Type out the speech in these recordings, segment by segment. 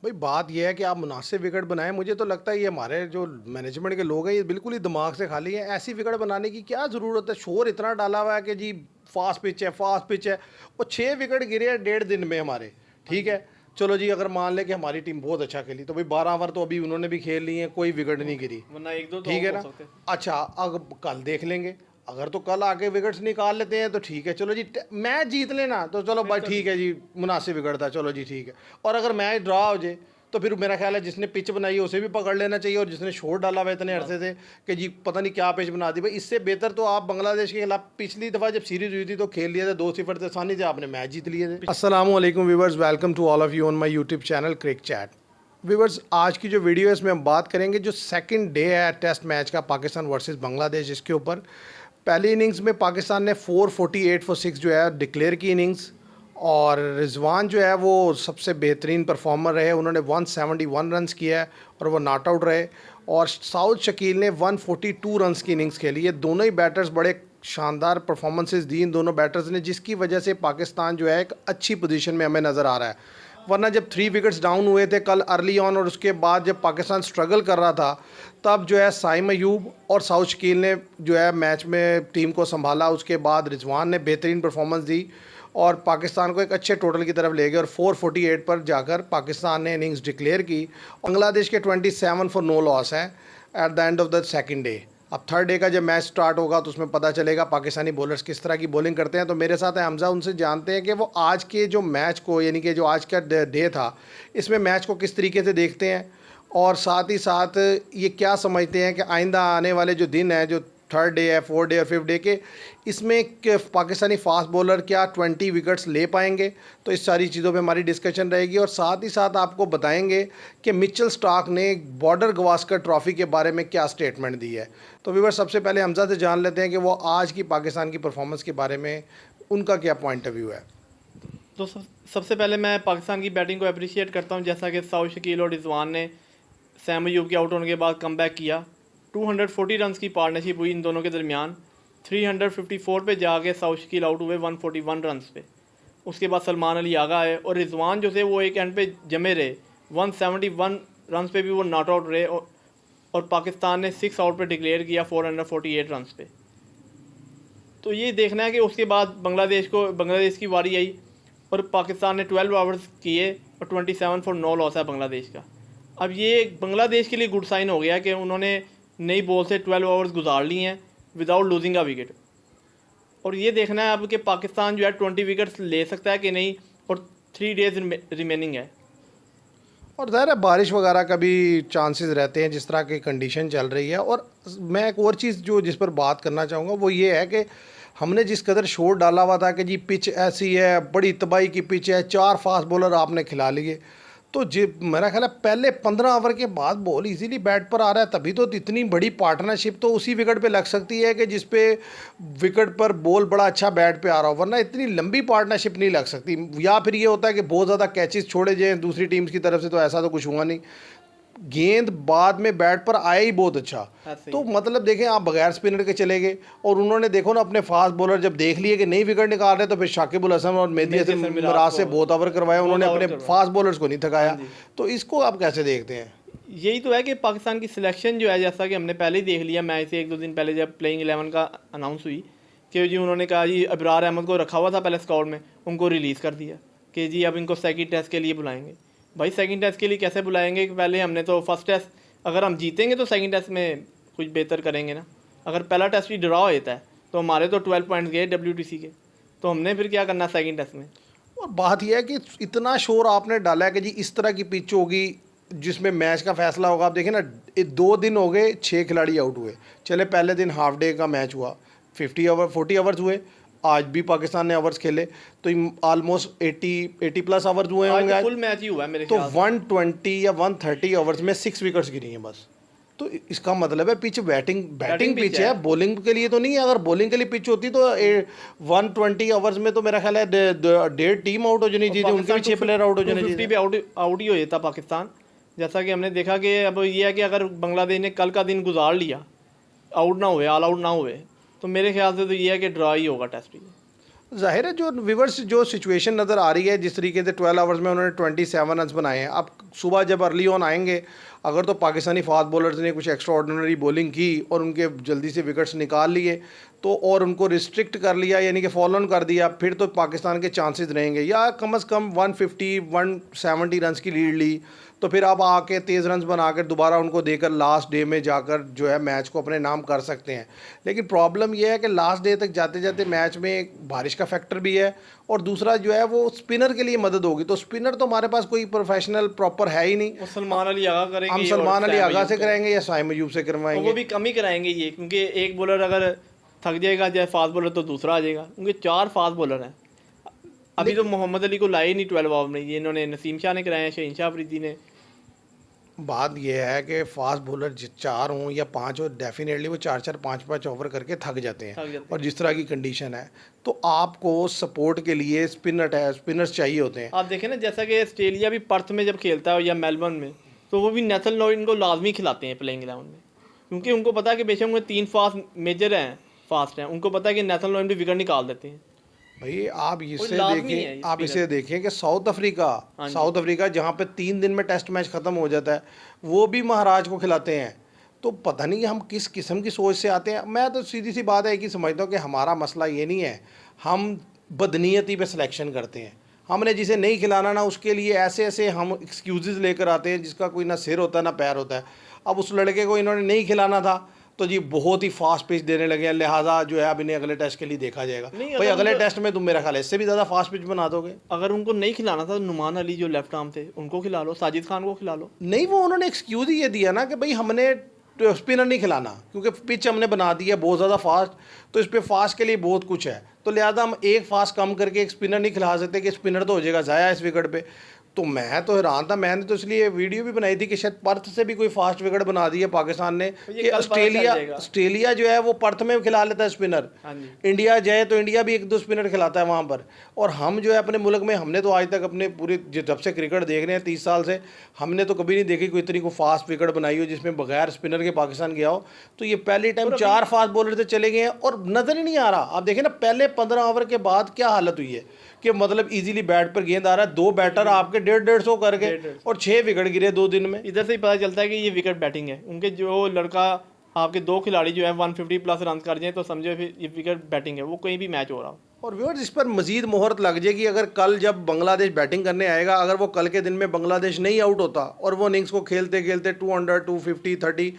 भाई बात यह है कि आप मुनासिब विकेट बनाएं। मुझे तो लगता है ये हमारे जो मैनेजमेंट के लोग हैं ये बिल्कुल ही दिमाग से खाली हैं। ऐसी विकेट बनाने की क्या ज़रूरत है? शोर इतना डाला हुआ है कि जी फास्ट पिच है, फास्ट पिच है। वो 6 विकेट गिरे हैं 1.5 दिन में हमारे। ठीक है, चलो जी, अगर मान लें कि हमारी टीम बहुत अच्छा खेली तो भाई 12 ओवर तो अभी उन्होंने भी खेल लिए हैं, कोई विकेट नहीं गिरी। वरना एक दो तो ठीक आउट है हो ना। सकते। अच्छा, अब कल देख लेंगे। अगर तो कल आके विकेट्स निकाल लेते हैं तो ठीक है, चलो जी मैच जीत लेना तो चलो फिर भाई तो ठीक ठीक है है। जी, मुनासिब विकेट था, चलो जी ठीक है। और अगर मैच ड्रा हो जाए तो फिर मेरा ख्याल है जिसने पिच बनाई है उसे भी पकड़ लेना चाहिए, और जिसने शोर डाला हुआ इतने बस अरसे से कि जी पता नहीं क्या पिच बना दी। भाई इससे बेहतर तो आप बांग्लादेश के खिलाफ पिछली दफ़ा जब सीरीज हुई थी तो खेल लिए थे 2-0 से, आसानी से आपने मैच जीत लिए थे। अस्सलाम वालेकुम viewers, welcome to all of you on my YouTube channel Crick Chat. Viewers, आज की जो वीडियो है इसमें हम बात करेंगे जो सेकंड डे है टेस्ट मैच का, पाकिस्तान वर्सेस बांग्लादेश। इसके ऊपर पहली इनिंग्स में पाकिस्तान ने 448 फॉर 6 जो है डिक्लेयर की इनिंग्स, और रिजवान जो है वो सबसे बेहतरीन परफॉर्मर रहे। उन्होंने 171 रन्स किया है और वो नॉट आउट रहे। और साउथ शकील ने 142 रन्स की इनिंग्स खेली। ये दोनों ही बैटर्स बड़े शानदार परफॉर्मेंसेस दी इन दोनों बैटर्स ने, जिसकी वजह से पाकिस्तान जो है एक अच्छी पोजीशन में हमें नज़र आ रहा है। वरना जब 3 विकेट्स डाउन हुए थे कल अर्ली ऑन, और उसके बाद जब पाकिस्तान स्ट्रगल कर रहा था, तब जो है साइम अयूब और साउथ शकील ने जो है मैच में टीम को संभाला। उसके बाद रिजवान ने बेहतरीन परफॉर्मेंस दी और पाकिस्तान को एक अच्छे टोटल की तरफ ले गए, और 448 पर जाकर पाकिस्तान ने इनिंग्स डिक्लेयर की। बांग्लादेश के 27 फॉर नो लॉस हैं at the end of the second day. अब थर्ड डे का जब मैच स्टार्ट होगा तो उसमें पता चलेगा पाकिस्तानी बॉलर्स किस तरह की बॉलिंग करते हैं। तो मेरे साथ है हमजा, उनसे जानते हैं कि वो आज के जो मैच को, यानी कि जो आज का डे था, इसमें मैच को किस तरीके से देखते हैं, और साथ ही साथ ये क्या समझते हैं कि आइंदा आने वाले जो दिन है, जो थर्ड डे है, फोर्थ डे और फिफ्थ डे के, इसमें पाकिस्तानी फास्ट बॉलर क्या 20 विकेट्स ले पाएंगे। तो इस सारी चीज़ों पे हमारी डिस्कशन रहेगी, और साथ ही साथ आपको बताएंगे कि मिचेल स्टार्क ने बॉर्डर गवास्कर ट्रॉफ़ी के बारे में क्या स्टेटमेंट दी है। तो व्यूअर, सबसे पहले हमजा से जान लेते हैं कि वो आज की पाकिस्तान की परफॉर्मेंस के बारे में उनका क्या पॉइंट ऑफ व्यू है। तो सबसे पहले मैं पाकिस्तान की बैटिंग को अप्रिशिएट करता हूं, जैसा कि साउथ शकील और रिजवान ने सैम अयूब के आउट होने के बाद कमबैक किया। 240 रन्स की पार्टनरशिप हुई इन दोनों के दरमियान। 354 पे जाके साउथ शकील आउट हुए 141 रन्स पे। उसके बाद सलमान अली आगा आए और रिजवान जो थे वो एक एंड पे जमे रहे। 171 रन्स पे भी वो नॉट आउट रहे, और पाकिस्तान ने 6 आउट पे डिक्लेयर किया 448 रन्स पे। तो ये देखना है कि उसके बाद बांग्लादेश की बारी आई और पाकिस्तान ने 12 ओवर्स किए और 27 फॉर नो लॉस है बांग्लादेश का। अब ये बांग्लादेश के लिए गुड साइन हो गया कि उन्होंने नई बॉल से 12 ओवर्स गुजार लिए हैं विदाउट लूजिंग अ विकेट। और ये देखना है अब कि पाकिस्तान जो है 20 विकेट्स ले सकता है कि नहीं, और 3 डेज रिमेनिंग है। और ज़ाहिर है बारिश वगैरह का भी चांसेस रहते हैं जिस तरह की कंडीशन चल रही है। और मैं एक और चीज़ जो जिस पर बात करना चाहूँगा वो ये है कि हमने जिस कदर शोर डाला हुआ था कि जी पिच ऐसी है, बड़ी तबाही की पिच है, 4 फास्ट बॉलर आपने खिला लिए, तो जी मेरा ख्याल है पहले 15 ओवर के बाद बॉल इजीली बैट पर आ रहा है, तभी तो इतनी बड़ी पार्टनरशिप तो उसी विकेट पे लग सकती है कि जिस पे विकेट पर बॉल बड़ा अच्छा बैट पे आ रहा हो, वरना इतनी लंबी पार्टनरशिप नहीं लग सकती। या फिर ये होता है कि बहुत ज़्यादा कैचेस छोड़े जाएँ दूसरी टीम्स की तरफ से, तो ऐसा तो कुछ हुआ नहीं। गेंद बाद में बैट पर आया ही बहुत अच्छा। ऐसे तो ही मतलब देखें, आप बगैर स्पिनर के चले गए, और उन्होंने देखो ना अपने फास्ट बॉलर जब देख लिए कि नई विकेट निकाल रहे, तो फिर शाकिब अल हसन और मेहदी हसन मिराज से बहुत ओवर करवाया, उन्होंने अपने फास्ट बॉलर्स को नहीं हाँ थकाया। जी। तो इसको आप कैसे देखते हैं? यही तो है कि पाकिस्तान की सिलेक्शन जो है, जैसा कि हमने पहले ही देख लिया मैच से 1-2 दिन पहले जब प्लेइंग 11 का अनाउंस हुई कि जी उन्होंने कहा जी अबरार अहमद को रखा हुआ था पहले स्क्वाड में, उनको रिलीज़ कर दिया कि जी अब इनको सेकंड टेस्ट के लिए बुलाएंगे। भाई सेकंड टेस्ट के लिए कैसे बुलाएंगे कि पहले हमने तो फर्स्ट टेस्ट, अगर हम जीतेंगे तो सेकंड टेस्ट में कुछ बेहतर करेंगे ना। अगर पहला टेस्ट भी ड्रॉ होता है तो हमारे तो 12 पॉइंट्स गए WTC के, तो हमने फिर क्या करना सेकंड टेस्ट में। और बात यह है कि इतना शोर आपने डाला है कि जी इस तरह की पिच होगी जिसमें मैच का फैसला होगा। आप देखें ना, 2 दिन हो गए 6 खिलाड़ी आउट हुए। चले पहले दिन हाफ डे का मैच हुआ, 40 ओवर्स हुए। आज भी पाकिस्तान ने ओवर्स खेले तो ऑलमोस्ट 80 प्लस ओवर्स हुए होंगे आज। फुल मैच ही हुआ है मेरे तो ख्याल से। 120 या 130 ओवर्स में 6 विकेट्स गिरी हैं बस। तो इसका मतलब है पिच बैटिंग पिच है, बॉलिंग के लिए तो नहीं है। अगर बॉलिंग के लिए पिच होती तो 120 ओवर्स में तो मेरा ख्याल है 1.5 टीम आउट हो जानी चाहिए, उनके भी 6 प्लेयर आउट हो जाने 250 चाहिए। पे आउट ही हो जाता पाकिस्तान। जैसा कि हमने देखा कि अब ये है कि अगर बांग्लादेश ने कल का दिन गुजार लिया, आउट ना हुए, ऑल आउट ना हुए, तो मेरे ख्याल से तो ये है कि ड्रा ही होगा टेस्ट भी। जाहिर है जो विवर्स जो सिचुएशन नज़र आ रही है, जिस तरीके से 12 आवर्स में उन्होंने 27 रन बनाए हैं। अब सुबह जब अर्ली ऑन आएंगे, अगर तो पाकिस्तानी फास्ट बॉलर्स ने कुछ एक्स्ट्रा ऑर्डिनरी बॉलिंग की और उनके जल्दी से विकेट्स निकाल लिए तो, और उनको रिस्ट्रिक्ट कर लिया यानी कि फॉलो ऑन कर दिया, फिर तो पाकिस्तान के चांसेस रहेंगे। या कम से कम 150-170 रन की लीड ली तो फिर आप आके तेज़ रन बनाकर दोबारा उनको देकर लास्ट डे में जाकर जो है मैच को अपने नाम कर सकते हैं। लेकिन प्रॉब्लम यह है कि लास्ट डे तक जाते जाते मैच में बारिश का फैक्टर भी है और दूसरा जो है वो स्पिनर के लिए मदद होगी। तो स्पिनर तो हमारे पास कोई प्रोफेशनल प्रॉपर है ही नहीं। वो सलमान अली आगा करेंगे, हम सलमान अली आगा से कराएंगे या साइम अयूब से करवाएंगे। वो भी कम ही कराएंगे ये, क्योंकि एक बॉलर अगर थक जाएगा चाहे फास्ट बॉलर तो दूसरा आ जाएगा, क्योंकि 4 फास्ट बॉलर हैं। अभी तो मोहम्मद अली को लाए ही नहीं 12 ओवर में, ये इन्होंने नसीम शाह ने कराए हैं, शहीन शाह अफरीदी ने। बात यह है कि फास्ट बॉलर 4 हों या 5 हो, डेफिनेटली वो 4-4 5-5 ओवर करके थक जाते हैं। और जिस तरह की कंडीशन है तो आपको सपोर्ट के लिए स्पिनर्स चाहिए होते हैं। आप देखें ना, जैसा कि ऑस्ट्रेलिया भी पर्थ में जब खेलता है या मेलबर्न में, तो वो भी नेथन लॉयड को लाजमी खिलाते हैं प्लेइंग 11 में, क्योंकि उनको पता है कि बेशक उनके 3 फास्ट मेजर हैं, फास्ट हैं, उनको पता है कि नेथन लॉयड भी विकेट निकाल देते हैं। भाई आप इसे देखें कि साउथ अफ्रीका जहाँ पे 3 दिन में टेस्ट मैच ख़त्म हो जाता है, वो भी महाराज को खिलाते हैं। तो पता नहीं हम किस किस्म की सोच से आते हैं। मैं तो सीधी सी बात है कि समझता हूँ कि हमारा मसला ये नहीं है, हम बदनीयती पे सिलेक्शन करते हैं। हमने जिसे नहीं खिलाना ना उसके लिए ऐसे ऐसे हम एक्सक्यूज़ लेकर आते हैं जिसका कोई ना सिर होता है ना पैर होता है। अब उस लड़के को इन्होंने नहीं खिलाना था तो जी बहुत ही फास्ट पिच देने लगे हैं, लिहाजा जो है अब इन्हें अगले टेस्ट के लिए देखा जाएगा। भाई अगले टेस्ट में तुम मेरा ख्याल है इससे भी ज़्यादा फास्ट पिच बना दोगे। अगर उनको नहीं खिलाना था तो नुमान अली जो लेफ्ट आर्म थे उनको खिला लो, साजिद खान को खिला लो। नहीं, वो उन्होंने एक्सक्यूज़ ही ये दिया ना कि भाई हमने स्पिनर नहीं खिलाना क्योंकि पिच हमने बना दी है बहुत ज़्यादा फास्ट, तो इस पर फास्ट के लिए बहुत कुछ है, तो लिहाजा हम एक फास्ट कम करके एक स्पिनर नहीं खिला सकते कि स्पिनर तो हो जाएगा ज़ाया इस विकेट पे। तो मैं तो हैरान था, मैंने तो इसलिए वीडियो भी बनाई थी कि शायद पर्थ से भी कोई फास्ट विकेट बना दी है पाकिस्तान ने कि ऑस्ट्रेलिया जो है वो पर्थ में खिला लेता है स्पिनर। इंडिया जाए तो इंडिया भी 1-2 स्पिनर खिलाता है वहाँ पर, और हम जो है अपने मुल्क में हमने तो आज तक अपने पूरे जब से क्रिकेट देख रहे हैं 30 साल से, हमने तो कभी नहीं देखी कोई इतनी को फास्ट विकेट बनाई हो जिसमें बगैर स्पिनर के पाकिस्तान गया हो। तो ये पहली टाइम 4 फास्ट बॉलर से चले गए हैं और नज़र ही नहीं आ रहा। आप देखें ना पहले 15 ओवर के बाद क्या हालत हुई है कि मतलब इजीली बैट पर गेंद आ रहा है, 2 बैटर आपके 150-150 करके और 6 विकेट गिरे 2 दिन में। इधर से ही पता चलता है कि ये विकेट बैटिंग है। उनके जो लड़का आपके 2 खिलाड़ी जो है 150 प्लस रन कर जाए तो समझो फिर ये विकेट बैटिंग है, वो कहीं भी मैच हो रहा हो। और व्यूअर्स इस पर मजीद मोहरत लग जाएगी अगर कल जब बांग्लादेश बैटिंग करने आएगा, अगर वो कल के दिन में बांग्लादेश नहीं आउट होता और वो इनिंग्स को खेलते खेलते 200, 250, 30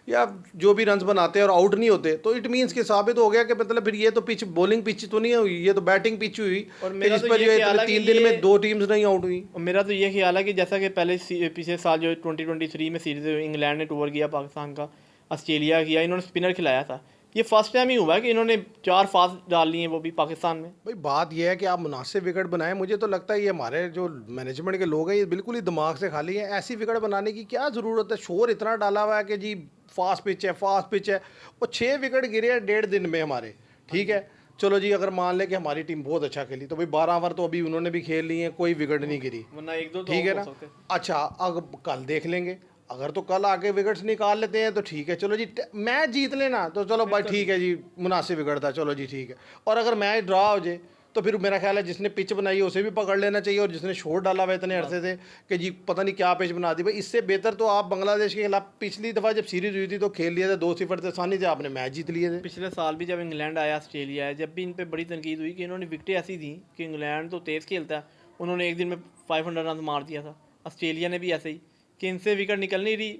या जो भी रन्स बनाते हैं और आउट नहीं होते, तो इट मीन्स के साबित हो गया कि मतलब फिर ये तो पिच बॉलिंग पिच तो नहीं हुई, ये तो बैटिंग पिच हुई। और मेरा तो ये ख्याल है 3 दिन में 2 टीम्स नहीं आउट हुई। और मेरा तो ये ख्याल है कि जैसा कि पहले पिछले साल जो 2023 में सीरीज इंग्लैंड ने टूर किया पाकिस्तान का, ऑस्ट्रेलिया किया, इन्होंने स्पिनर खिलाया था, ये फर्स्ट टाइम ही हुआ है कि इन्होंने 4 फास्ट डाल लिए हैं वो भी पाकिस्तान में। भाई बात यह है कि आप मुनासिब विकेट बनाएं, मुझे तो लगता है ये हमारे जो मैनेजमेंट के लोग हैं ये बिल्कुल ही दिमाग से खाली हैं। ऐसी विकेट बनाने की क्या ज़रूरत है? शोर इतना डाला हुआ है कि जी फास्ट पिच है और 6 विकेट गिरे हैं 1.5 दिन में हमारे। ठीक है, चलो जी अगर मान लें कि हमारी टीम बहुत अच्छा खेली तो भाई 12 ओवर तो अभी उन्होंने भी खेल लिए हैं, कोई विकेट नहीं गिरी, वरना 1-2 ठीक है ना। अच्छा अब कल देख लेंगे, अगर तो कल आके विकेट्स निकाल लेते हैं तो ठीक है, चलो जी मैच जीत लेना तो चलो भाई ठीक है जी, मुनासिब विकेट था, चलो जी ठीक है। और अगर मैच ड्रा हो जाए तो फिर मेरा ख्याल है जिसने पिच बनाई है उसे भी पकड़ लेना चाहिए, और जिसने शोर डाला हुआ इतने अरसे से कि जी पता नहीं क्या पिच बना दी। भाई इससे बेहतर तो आप बांग्लादेश के खिलाफ पिछली दफ़ा जब सीरीज हुई थी तो खेल लिए थे 2-0 से, आसानी से आपने मैच जीत लिए थे। पिछले साल भी जब इंग्लैंड आया, ऑस्ट्रेलिया आया, जब भी इन पर बड़ी तनकीद हुई कि इन्होंने विकेटें ऐसी दी कि इंग्लैंड तो तेज़ खेलता है, उन्होंने एक दिन में 500 रन मार दिया था। ऑस्ट्रेलिया ने भी ऐसे ही कि इनसे विकेट निकल नहीं रही,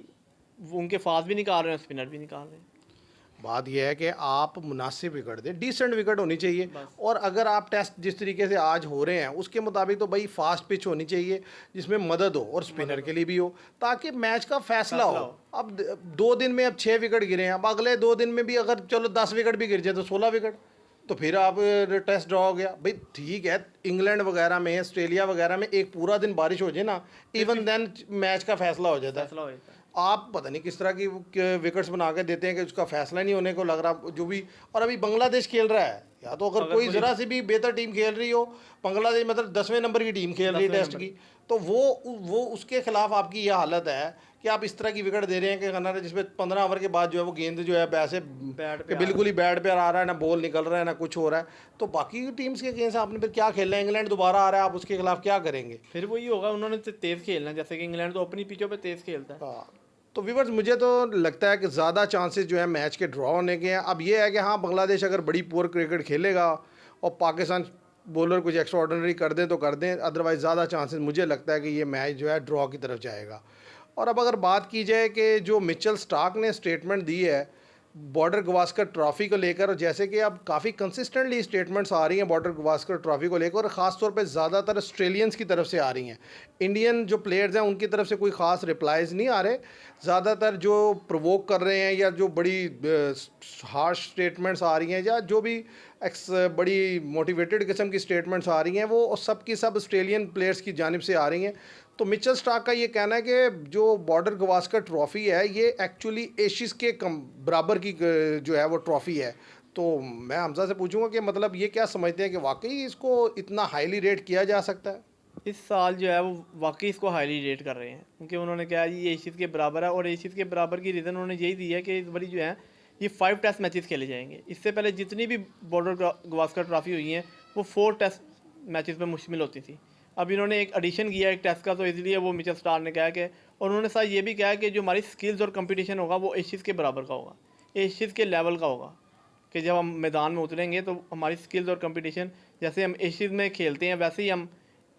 उनके फास्ट भी निकाल रहे हैं, स्पिनर भी निकाल रहे हैं। बात यह है कि आप मुनासिब विकेट दें, डिसेंट विकेट होनी चाहिए। और अगर आप टेस्ट जिस तरीके से आज हो रहे हैं उसके मुताबिक तो भाई फास्ट पिच होनी चाहिए जिसमें मदद हो और स्पिनर के लिए भी हो, ताकि मैच का फैसला हो। अब 2 दिन में अब 6 विकेट गिरे हैं, अब अगले 2 दिन में भी अगर चलो 10 विकेट भी गिर जाए तो 16 विकेट, तो फिर आप टेस्ट ड्रॉ हो गया। भाई ठीक है, इंग्लैंड वगैरह में, ऑस्ट्रेलिया वगैरह में एक पूरा दिन बारिश हो जाए ना, इवन देन मैच का फैसला हो जाता है। आप पता नहीं किस तरह की विकेट्स बना के देते हैं कि उसका फैसला नहीं होने को लग रहा जो भी। और अभी बांग्लादेश खेल रहा है, या तो अगर कोई ज़रा सी भी बेहतर टीम खेल रही हो, बांग्लादेश मतलब 10वें नंबर की टीम खेल रही है टेस्ट की, तो वो उसके खिलाफ आपकी ये हालत है कि आप इस तरह की विकेट दे रहे हैं कि गन्ना जिसमें 15 ओवर के बाद जो है वो गेंद जो है वैसे बैट पे कि बिल्कुल ही बैट पे आ रहा है, ना बॉल निकल रहा है, ना कुछ हो रहा है। तो बाकी टीम्स के अगेंस्ट आपने फिर क्या खेलना है? इंग्लैंड दोबारा आ रहा है, आप उसके खिलाफ क्या करेंगे? फिर वही होगा, उन्होंने तो तेज़ खेलना है, जैसे कि इंग्लैंड तो अपनी पिचों पे तेज़ खेलता है। हाँ, तो व्यूवर्स मुझे तो लगता है कि ज़्यादा चांसेस जो है मैच के ड्रॉ होने के हैं। अब ये है कि हाँ, बांग्लादेश अगर बड़ी पुअर क्रिकेट खेलेगा और पाकिस्तान बॉलर कुछ एक्स्ट्रा ऑर्डिनरी कर दें तो कर दें, अदरवाइज़ ज़्यादा चांसेस मुझे लगता है कि ये मैच जो है ड्रॉ की तरफ जाएगा। और अब अगर बात की जाए कि जो मिचेल स्टार्क ने स्टेटमेंट दी है बॉर्डर गवास्कर ट्रॉफ़ी को लेकर, और जैसे कि अब काफ़ी कंसिस्टेंटली स्टेटमेंट्स आ रही हैं बॉर्डर गवास्कर ट्रॉफ़ी को लेकर, और ख़ास तौर पे ज़्यादातर ऑस्ट्रेलियंस की तरफ से आ रही हैं। इंडियन जो प्लेयर्स हैं उनकी तरफ से कोई ख़ास रिप्लाइज नहीं आ रहे। ज़्यादातर जो प्रोवोक कर रहे हैं या जो बड़ी हार्श स्टेटमेंट्स आ रही हैं या जो भी बड़ी मोटिवेटेड किस्म की स्टेटमेंट्स आ रही हैं वो सब की सब ऑस्ट्रेलियन प्लेयर्स की जानिब से आ रही हैं। तो मिचेल स्टार्क का ये कहना है कि जो बॉर्डर गवास्कर ट्रॉफ़ी है ये एक्चुअली एशिस के कम बराबर की जो है वो ट्रॉफ़ी है। तो मैं हमजा से पूछूंगा कि मतलब ये क्या समझते हैं कि वाकई इसको इतना हाईली रेट किया जा सकता है? इस साल जो है वो वाकई इसको हाईली रेट कर रहे हैं, क्योंकि उन्होंने कहा ये एशियस के बराबर है, और एशियस के बराबर की रीज़न उन्होंने यही दी है कि इस बारी जो है ये 5 टेस्ट मैचेस खेले जाएंगे। इससे पहले जितनी भी बॉर्डर गवास्कर ट्रॉफ़ी हुई हैं वो 4 टेस्ट मैचेस पे मुश्तमिल होती थी। अब इन्होंने एक एडिशन किया एक टेस्ट का, तो इसलिए वो मिचेल स्टार्क ने कहा कि, और उन्होंने साथ ये भी कहा कि जो हमारी स्किल्स और कंपटीशन होगा वो एशियस के बराबर का होगा, एशियस के लेवल का होगा, कि जब हम मैदान में उतरेंगे तो हमारी स्किल्स और कंपटीशन जैसे हम एशियस में खेलते हैं वैसे ही हम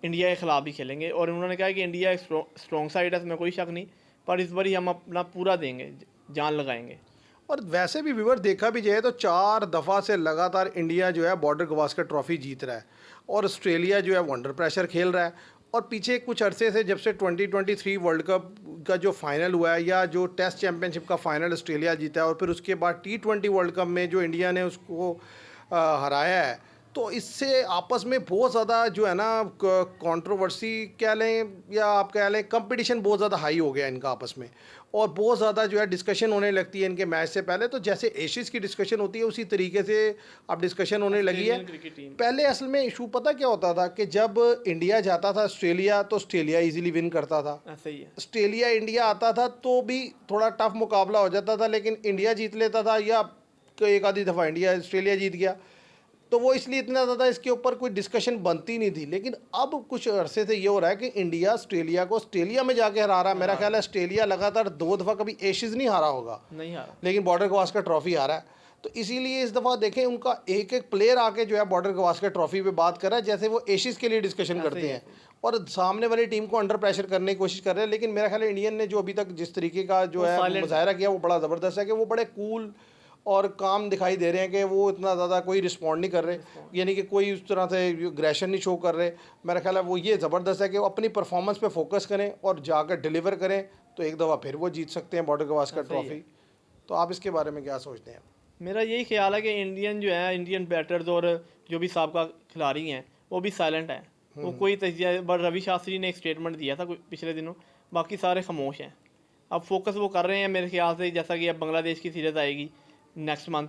इंडिया के ख़िलाफ़ भी खेलेंगे। और उन्होंने कहा कि इंडिया एक स्ट्रॉन्ग साइड है, इसमें कोई शक नहीं, पर इस बार हम अपना पूरा देंगे, जान लगाएंगे। और वैसे भी व्यूवर देखा भी जाए तो 4 दफ़ा से लगातार इंडिया जो है बॉर्डर गवास्कर ट्रॉफ़ी जीत रहा है, और ऑस्ट्रेलिया जो है वो अंडर प्रेशर खेल रहा है। और पीछे कुछ अरसे से जब से 2023 वर्ल्ड कप का जो फाइनल हुआ है या जो टेस्ट चैम्पियनशिप का फाइनल ऑस्ट्रेलिया जीता है, और फिर उसके बाद T20 वर्ल्ड कप में जो इंडिया ने उसको हराया है, तो इससे आपस में बहुत ज़्यादा जो है ना कंट्रोवर्सी कह लें या आप कह लें कंपटीशन बहुत ज़्यादा हाई हो गया इनका आपस में, और बहुत ज़्यादा जो है डिस्कशन होने लगती है इनके मैच से पहले। तो जैसे एशियस की डिस्कशन होती है उसी तरीके से अब डिस्कशन होने लगी है। पहले असल में इशू पता क्या होता था कि जब इंडिया जाता था ऑस्ट्रेलिया तो ऑस्ट्रेलिया इजीली विन करता था, ऐसा ही है। ऑस्ट्रेलिया इंडिया आता था तो भी थोड़ा टफ मुकाबला हो जाता था, लेकिन इंडिया जीत लेता था या एक आधी दफ़ा इंडिया ऑस्ट्रेलिया जीत गया, तो वो इसलिए इतना ज़्यादा इसके ऊपर कोई डिस्कशन बनती नहीं थी। लेकिन अब कुछ अरसे से ये हो रहा है कि इंडिया ऑस्ट्रेलिया को ऑस्ट्रेलिया में जाके हरा रहा है। मेरा ख्याल है ऑस्ट्रेलिया लगातार 2 दफ़ा कभी एशियस नहीं हारा होगा, नहीं हारा, लेकिन बॉर्डर गवास्कर ट्रॉफ़ी हारा है। तो इसीलिए इस दफ़ा देखें उनका एक एक प्लेयर आके जो है बॉर्डर गवास्कर ट्रॉफ़ी पे बात कर रहा है जैसे वो एशियस के लिए डिस्कशन करते हैं, और सामने वाली टीम को अंडर प्रेशर करने की कोशिश कर रहे हैं। लेकिन मेरा ख्याल है इंडियन ने जो अभी तक जिस तरीके का जो है मुजाहरा किया वो बड़ा ज़बरदस्त है कि वो बड़े कूल और काम दिखाई दे रहे हैं कि वो इतना ज़्यादा कोई रिस्पॉन्ड नहीं कर रहे, यानी कि कोई उस तरह से एग्रेशन नहीं शो कर रहे। मेरा ख्याल है वो ये ज़बरदस्त है कि वो अपनी परफॉर्मेंस पे फोकस करें और जाकर डिलीवर करें, तो एक दफ़ा फिर वो जीत सकते हैं बॉर्डर गवास्कर ट्रॉफ़ी। तो आप इसके बारे में क्या सोचते हैं? मेरा यही ख्याल है कि इंडियन जो है, इंडियन बैटर्स और जो भी साबका खिलाड़ी हैं वो भी साइलेंट हैं, वो कोई तजिया, बट रवि शास्त्री ने एक स्टेटमेंट दिया था पिछले दिनों, बाकी सारे खामोश हैं। अब फोकस वो कर रहे हैं मेरे ख्याल से, जैसा कि अब बांग्लादेश की सीरीज़ आएगी नेक्स्ट मंथ,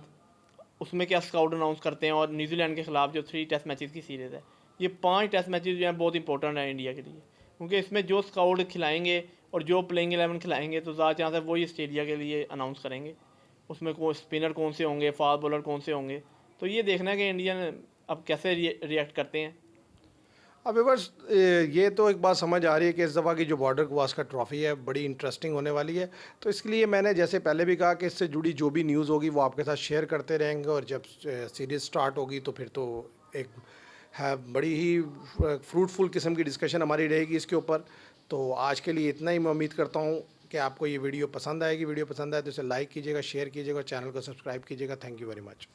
उसमें क्या स्काउट अनाउंस करते हैं, और न्यूजीलैंड के ख़िलाफ़ जो 3 टेस्ट मैचेस की सीरीज़ है, ये 5 टेस्ट मैचेस जो हैं बहुत इंपॉर्टेंट है इंडिया के लिए, क्योंकि इसमें जो स्काउट खिलाएंगे और जो प्लेइंग 11 खिलाएंगे तो ज़्यादा चांस है वही ऑस्ट्रेलिया के लिए अनाउंस करेंगे। उसमें स्पिनर कौन से होंगे, फास्ट बॉलर कौन से होंगे, तो ये देखना है कि इंडियन अब कैसे रिएक्ट करते हैं। अब बस ये तो एक बात समझ आ रही है कि इस दफ़ा की जो बॉर्डर गवास्कर ट्रॉफ़ी है बड़ी इंटरेस्टिंग होने वाली है। तो इसके लिए मैंने जैसे पहले भी कहा कि इससे जुड़ी जो भी न्यूज़ होगी वो आपके साथ शेयर करते रहेंगे, और जब सीरीज़ स्टार्ट होगी तो फिर तो एक है बड़ी ही फ्रूटफुल किस्म की डिस्कशन हमारी रहेगी इसके ऊपर। तो आज के लिए इतना ही। मैं उम्मीद करता हूँ कि आपको ये वीडियो पसंद आएगी। वीडियो पसंद आए तो इसे लाइक कीजिएगा, शेयर कीजिएगा, चैनल को सब्सक्राइब कीजिएगा। Thank you very much.